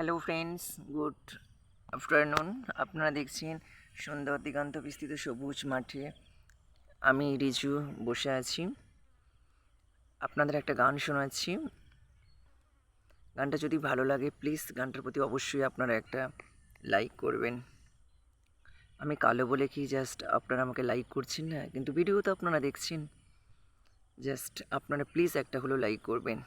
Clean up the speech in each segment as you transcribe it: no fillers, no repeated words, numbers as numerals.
Hello friends, good afternoon. আপনারা দেখছেন সুন্দর দিগন্ত বিস্তৃত সবুজ মাঠে আমি রিজু বসে আছি। আপনাদের একটা গান শোনাচ্ছি। গানটা যদি ভালো লাগে প্লিজ গানটার প্রতি অবশ্যই আপনারা একটা লাইক করবেন। আমি কালো বলে কি জাস্ট আপনারা আমাকে লাইক করছেন না, কিন্তু ভিডিও তো আপনারা দেখছেন, জাস্ট আপনারা প্লিজ একটা হলো লাইক করবেন।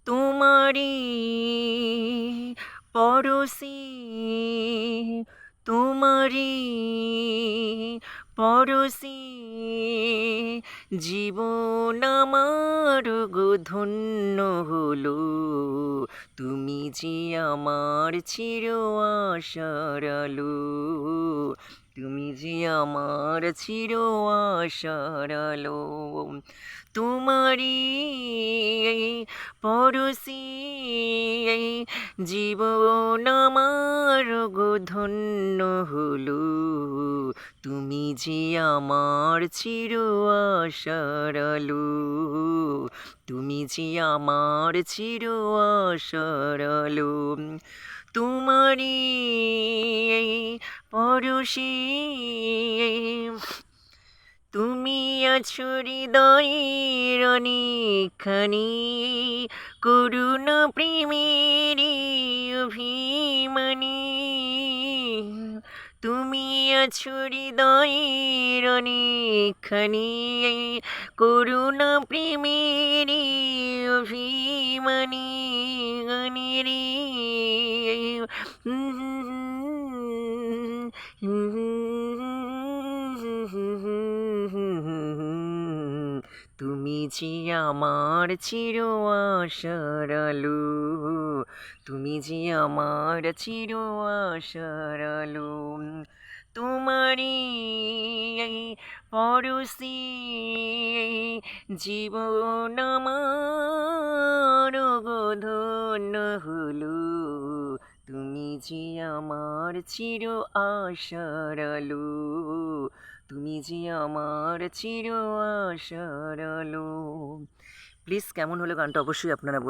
তোমারি পরশি, তোমারি পরশি, জীবন আমার গো ধন্য হলো, তুমি যে আমার চির আশার আলো, তুমি যে আমার চির আশার আলো। তোমারি পরশি, জীবন আমার গো ধন্য হলো, তুমি যে আমার চির আশার আলো, তুমি যে আমার চির আশার আলো। তোমারি পরশি, তুমি আছো হৃদয়ের অনেকখানি, করুণ প্রেমের অভিমানী, তুমি আছো হৃদয়ের অনেকখানি, করুণ প্রেমের অভিমানী গানেরে। তুমি যে আমার চির আশার আলো, তুমি যে আমার চির আশার আলো। তোমারি পরশি, জীবন আমার গো ধন্য হলো, তুমি যে আমার চির আশার আলো, তুমি যে আমার চির আশার আলো। প্লিজ কেমন হলো গানটা অবশ্যই আপনারা বলুন।